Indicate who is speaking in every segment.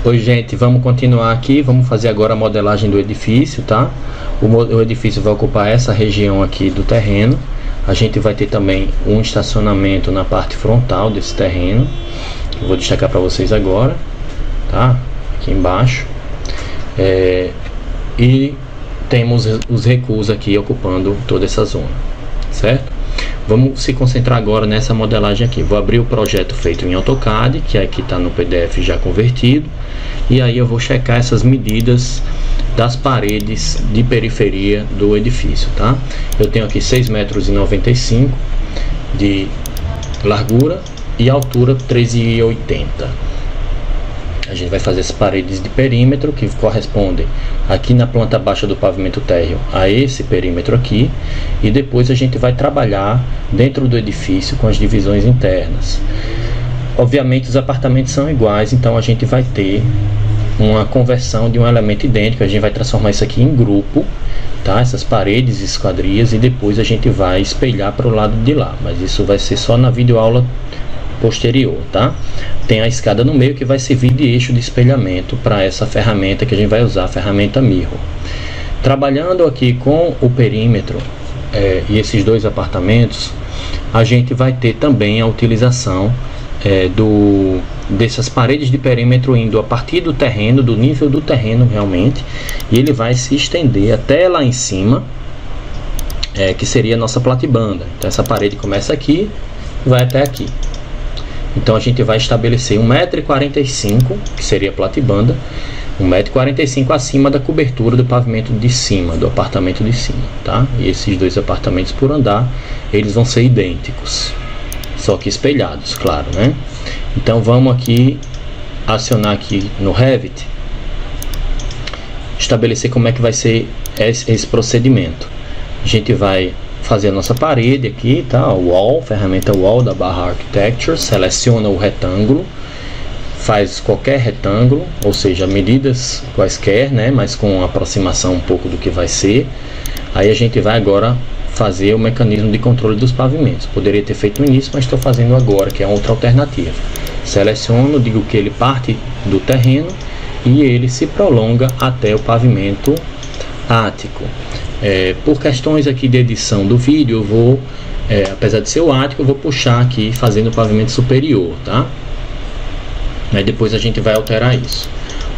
Speaker 1: Oi gente, vamos continuar aqui, vamos fazer agora a modelagem do edifício, tá? O edifício vai ocupar essa região aqui do terreno. A gente vai ter também um estacionamento na parte frontal desse terreno. Eu vou destacar para vocês agora, tá? Aqui embaixo. E temos os recuos aqui ocupando toda essa zona, certo? Vamos se concentrar agora nessa modelagem aqui. Vou abrir o projeto feito em AutoCAD, que aqui está no PDF já convertido. E aí eu vou checar essas medidas das paredes de periferia do edifício, tá? Eu tenho aqui 6,95 m de largura e altura 13,80. A gente vai fazer as paredes de perímetro que correspondem aqui na planta baixa do pavimento térreo a esse perímetro aqui, e depois a gente vai trabalhar dentro do edifício com as divisões internas. Obviamente os apartamentos são iguais, então a gente vai ter uma conversão de um elemento idêntico. A gente vai transformar isso aqui em grupo, tá? Essas paredes e esquadrias, e depois a gente vai espelhar para o lado de lá, mas isso vai ser só na videoaula posterior, tá? Tem a escada no meio que vai servir de eixo de espelhamento para essa ferramenta que a gente vai usar, a ferramenta Mirror. Trabalhando aqui com o perímetro e esses dois apartamentos, a gente vai ter também a utilização dessas paredes de perímetro indo a partir do terreno, do nível do terreno realmente, e ele vai se estender até lá em cima, que seria a nossa platibanda. Então essa parede começa aqui e vai até aqui. Então a gente vai estabelecer 1,45 m, que seria a platibanda, 1,45 m acima da cobertura do pavimento de cima, do apartamento de cima, tá? E esses dois apartamentos por andar, eles vão ser idênticos, só que espelhados, claro, né? Então vamos aqui acionar aqui no Revit, estabelecer como é que vai ser esse procedimento. A gente vai fazer a nossa parede aqui, tá? O Wall, ferramenta Wall da barra Architecture, seleciona o retângulo, faz qualquer retângulo, ou seja, medidas quaisquer, né? Mas com aproximação um pouco do que vai ser. Aí a gente vai agora fazer o mecanismo de controle dos pavimentos. Poderia ter feito no início, mas estou fazendo agora, que é outra alternativa. Seleciono, digo que ele parte do terreno e ele se prolonga até o pavimento ático. Por questões aqui de edição do vídeo, eu vou, apesar de ser o ático, eu vou puxar aqui fazendo o pavimento superior, tá? Aí depois a gente vai alterar isso.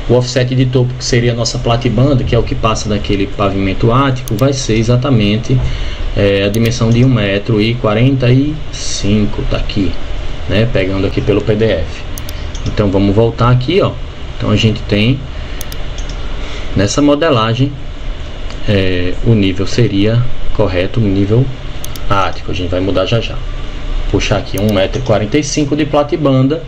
Speaker 1: O offset de topo, que seria a nossa platibanda, que é o que passa daquele pavimento ático, vai ser exatamente a dimensão de 1,45 m, tá aqui, né? Pegando aqui pelo PDF. Então vamos voltar aqui, ó. Então a gente tem nessa modelagem o nível seria correto, o nível ático. A gente vai mudar já já. Puxar aqui 1,45 m de platibanda.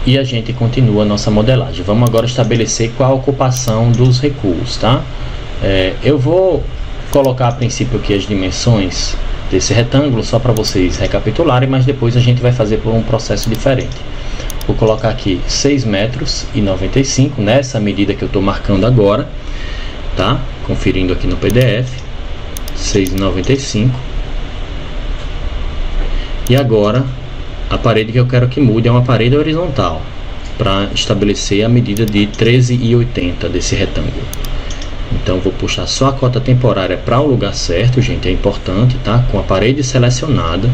Speaker 1: E a gente continua a nossa modelagem. Vamos agora estabelecer qual a ocupação dos recuos, tá? Eu vou colocar a princípio aqui as dimensões desse retângulo, só para vocês recapitularem, mas depois a gente vai fazer por um processo diferente. Vou colocar aqui 6,95 m, nessa medida que eu estou marcando agora, tá? Conferindo aqui no PDF, 6,95 m. E agora, a parede que eu quero que mude é uma parede horizontal, para estabelecer a medida de 13,80 m desse retângulo. Então vou puxar só a cota temporária para o lugar certo, gente, é importante, tá? Com a parede selecionada,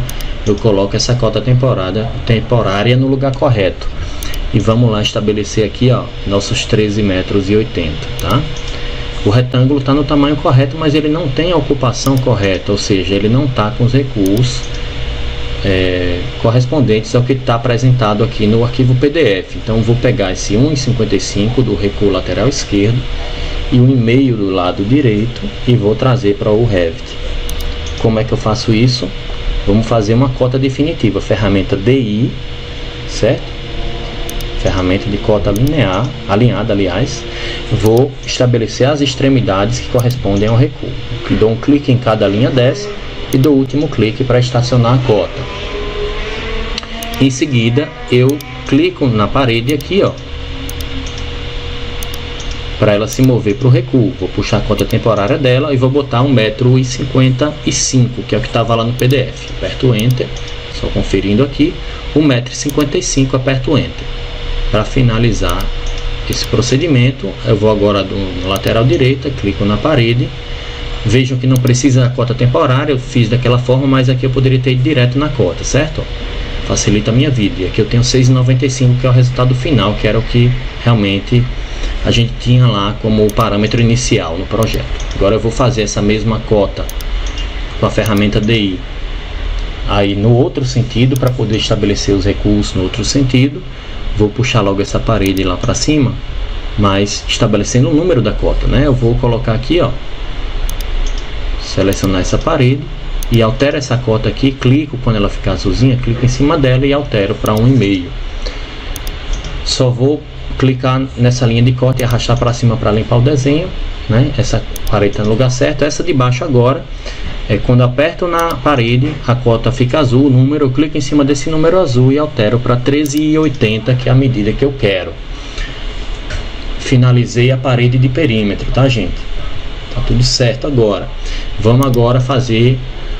Speaker 1: eu coloco essa cota temporária no lugar correto. E vamos lá estabelecer aqui, ó, nossos 13,80 m, tá? O retângulo está no tamanho correto, mas ele não tem a ocupação correta, ou seja, ele não está com os recuos correspondentes ao que está apresentado aqui no arquivo PDF. Então vou pegar esse 1,55 m do recuo lateral esquerdo e 1,5 m do lado direito e vou trazer para o Revit. Como é que eu faço isso? Vamos fazer uma cota definitiva, ferramenta DI, certo? Ferramenta de cota alinhada, aliás. Vou estabelecer as extremidades que correspondem ao recuo. Dou um clique em cada linha dessa e dou o último clique para estacionar a cota. Em seguida, eu clico na parede aqui, ó, para ela se mover para o recuo. Vou puxar a cota temporária dela e vou botar 1,55 m, que é o que estava lá no PDF. Aperto Enter, só conferindo aqui, 1,55 m, aperto Enter. Para finalizar esse procedimento, eu vou agora no lateral direita, clico na parede. Vejam que não precisa da cota temporária, eu fiz daquela forma, mas aqui eu poderia ter ido direto na cota, certo? Facilita a minha vida. E aqui eu tenho 6,95, que é o resultado final, que era o que realmente a gente tinha lá como parâmetro inicial no projeto. Agora eu vou fazer essa mesma cota com a ferramenta DI aí no outro sentido, para poder estabelecer os recursos no outro sentido. Vou puxar logo essa parede lá para cima, mas estabelecendo o número da cota, né? Eu vou colocar aqui, ó, selecionar essa parede e altero essa cota aqui, clico, quando ela ficar azulzinha, clico em cima dela e altero para 1,5. Só vou clicar nessa linha de cota e arrastar para cima para limpar o desenho, né? Essa parede está no lugar certo. Essa de baixo agora, quando aperto na parede, a cota fica azul, o número, eu clico em cima desse número azul e altero para 13,80, que é a medida que eu quero. Finalizei a parede de perímetro, tá, gente? Tá tudo certo agora. Vamos agora fazer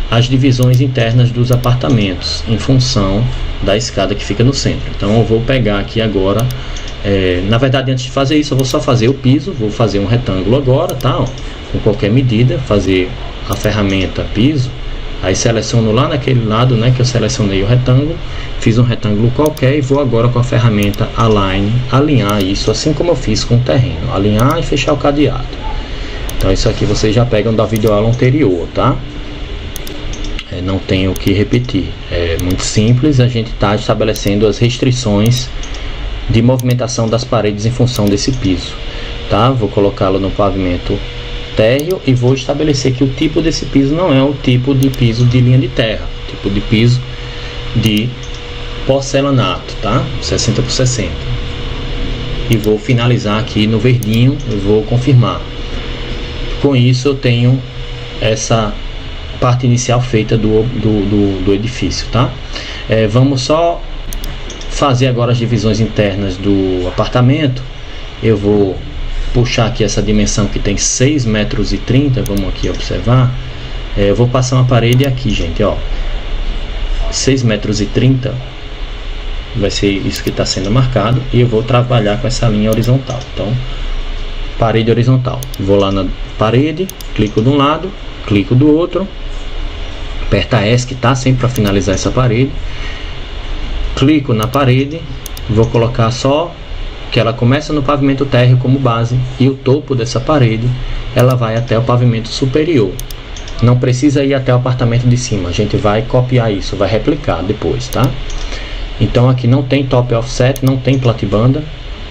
Speaker 1: as divisões internas dos apartamentos em função da escada que fica no centro. Então eu vou pegar aqui agora, na verdade, antes de fazer isso, eu vou só fazer o piso. Vou fazer um retângulo agora, tá? Ó, com qualquer medida, fazer a ferramenta piso, aí seleciono lá naquele lado, né, que eu selecionei o retângulo, fiz um retângulo qualquer e vou agora com a ferramenta Align alinhar isso, assim como eu fiz com o terreno, alinhar e fechar o cadeado. Então isso aqui vocês já pegam da videoaula anterior, tá? Não tenho o que repetir, é muito simples. A gente está estabelecendo as restrições de movimentação das paredes em função desse piso, tá? Vou colocá-lo no pavimento térreo e vou estabelecer que o tipo desse piso não é o tipo de piso de linha de terra, tipo de piso de porcelanato, tá? 60 por 60. E vou finalizar aqui no verdinho, eu vou confirmar. Com isso eu tenho essa parte inicial feita do edifício, tá? Vamos só fazer agora as divisões internas do apartamento. Eu vou puxar aqui essa dimensão que tem 6,30 metros, vamos aqui observar. Eu vou passar uma parede aqui, gente, ó, 6,30 metros, vai ser isso que está sendo marcado, e eu vou trabalhar com essa linha horizontal. Então, parede horizontal, vou lá na parede, clico de um lado, clico do outro, aperta ESC, tá? Sempre para finalizar essa parede, clico na parede, vou colocar só que ela começa no pavimento térreo como base, e o topo dessa parede ela vai até o pavimento superior. Não precisa ir até o apartamento de cima, a gente vai copiar isso, vai replicar depois, tá? Então aqui não tem top offset, não tem platibanda,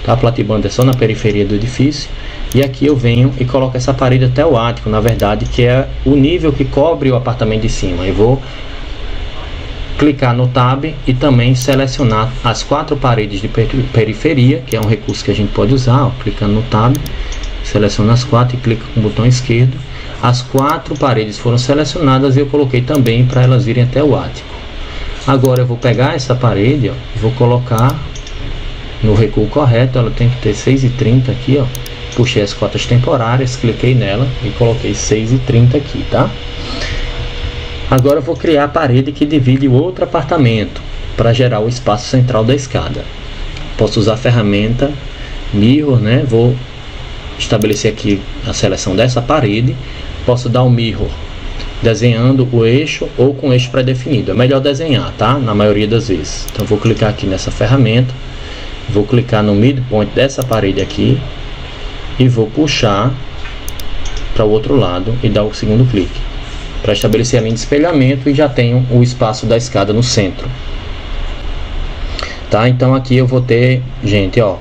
Speaker 1: tá? A platibanda é só na periferia do edifício. E aqui eu venho e coloco essa parede até o ático, na verdade, que é o nível que cobre o apartamento de cima. Eu vou clicar no Tab e também selecionar as 4 paredes de periferia, que é um recurso que a gente pode usar, ó, clicando no Tab, seleciona as 4 e clica com o botão esquerdo. As 4 paredes foram selecionadas e eu coloquei também para elas irem até o ático. Agora eu vou pegar essa parede, ó, e vou colocar no recuo correto. Ela tem que ter 6,30 aqui, ó. Puxei as cotas temporárias, cliquei nela e coloquei 6,30 aqui, tá? Agora eu vou criar a parede que divide o outro apartamento para gerar o espaço central da escada. Posso usar a ferramenta Mirror, né? Vou estabelecer aqui a seleção dessa parede. Posso dar um Mirror desenhando o eixo ou com eixo pré-definido. É melhor desenhar, tá? Na maioria das vezes. Então vou clicar aqui nessa ferramenta, vou clicar no midpoint dessa parede aqui e vou puxar para o outro lado e dar o segundo clique para estabelecer a linha de espelhamento, e já tenho o espaço da escada no centro, tá? Então aqui eu vou ter, gente, ó,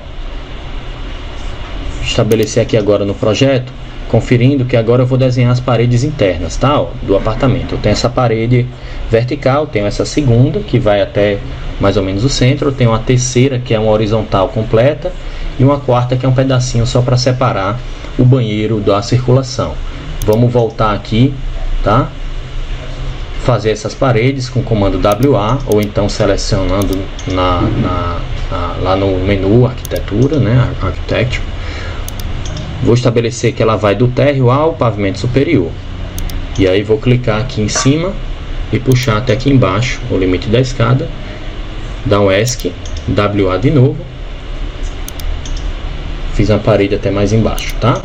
Speaker 1: estabelecer aqui agora no projeto, conferindo que agora eu vou desenhar as paredes internas, tá? Ó, do apartamento. Eu tenho essa parede vertical, tenho essa segunda que vai até mais ou menos o centro, eu tenho uma terceira que é uma horizontal completa e uma quarta que é um pedacinho só para separar o banheiro da circulação. Vamos voltar aqui, tá? Fazer essas paredes com o comando WA, ou então selecionando lá no menu arquitetura, né? Architecture. Vou estabelecer que ela vai do térreo ao pavimento superior. E aí vou clicar aqui em cima e puxar até aqui embaixo o limite da escada. Dar um ESC, WA de novo. fiz uma parede até mais embaixo, tá?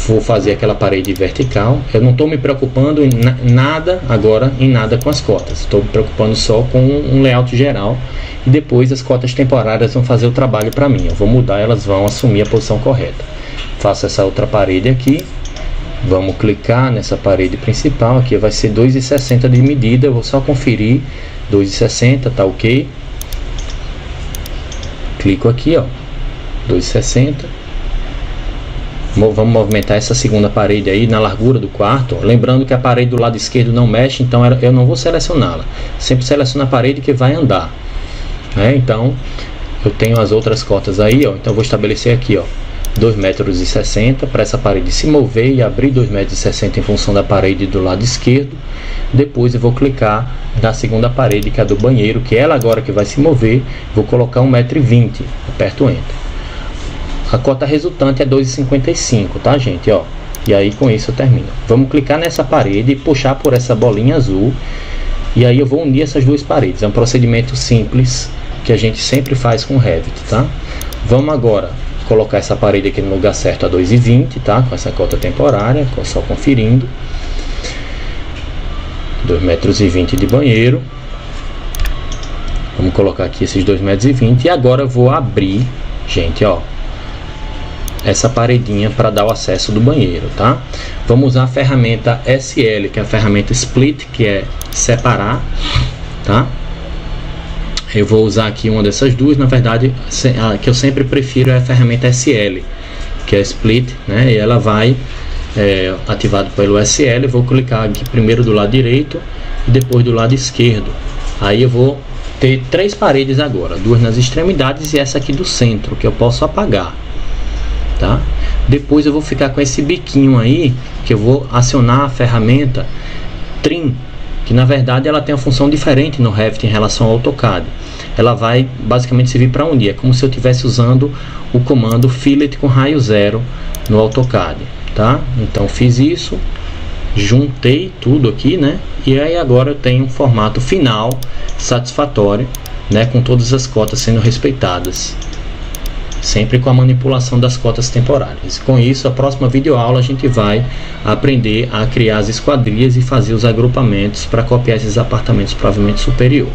Speaker 1: Vou fazer aquela parede vertical. Eu não estou me preocupando em nada agora, em nada com as cotas. Estou me preocupando só com um layout geral. E depois as cotas temporárias vão fazer o trabalho para mim. Eu vou mudar, elas vão assumir a posição correta. Faço essa outra parede aqui. Vamos clicar nessa parede principal. Aqui vai ser 2,60 de medida. Eu vou só conferir. 2,60, tá ok. Clico aqui, ó. 2,60. Vamos movimentar essa segunda parede aí na largura do quarto. Lembrando que a parede do lado esquerdo não mexe, então eu não vou selecioná-la. Sempre seleciono a parede que vai andar, né? Então eu tenho as outras cotas aí, ó. Então eu vou estabelecer aqui, ó, 2,60 m para essa parede se mover e abrir 2,60 m em função da parede do lado esquerdo. Depois eu vou clicar na segunda parede, que é a do banheiro, que é ela agora que vai se mover. Vou colocar 1,20 m. Aperto Enter. A cota resultante é 2,55, tá, gente? Ó, e aí com isso eu termino. Vamos clicar nessa parede e puxar por essa bolinha azul. E aí eu vou unir essas duas paredes. É um procedimento simples que a gente sempre faz com o Revit, tá? Vamos agora colocar essa parede aqui no lugar certo a 2,20, tá? Com essa cota temporária, só conferindo. 2,20 m de banheiro. Vamos colocar aqui esses 2,20 m. E agora eu vou abrir, gente, ó, essa paredinha para dar o acesso do banheiro, tá? Vamos usar a ferramenta SL, que é a ferramenta Split, que é separar, tá? Eu vou usar aqui uma dessas duas. Na verdade, a que eu sempre prefiro é a ferramenta SL, que é Split, né? E ela vai ativado pelo SL. Eu vou clicar aqui primeiro do lado direito e depois do lado esquerdo. Aí eu vou ter três paredes agora, duas nas extremidades e essa aqui do centro, que eu posso apagar. Tá? Depois eu vou ficar com esse biquinho aí, que eu vou acionar a ferramenta Trim, que na verdade ela tem uma função diferente no Revit em relação ao AutoCAD. Ela vai basicamente servir para unir, é como se eu estivesse usando o comando Fillet com raio zero no AutoCAD, tá? Então fiz isso, juntei tudo aqui, né? E aí agora eu tenho um formato final satisfatório, né? Com todas as cotas sendo respeitadas, sempre com a manipulação das cotas temporárias. Com isso, a próxima videoaula a gente vai aprender a criar as esquadrias e fazer os agrupamentos para copiar esses apartamentos para o pavimento superior.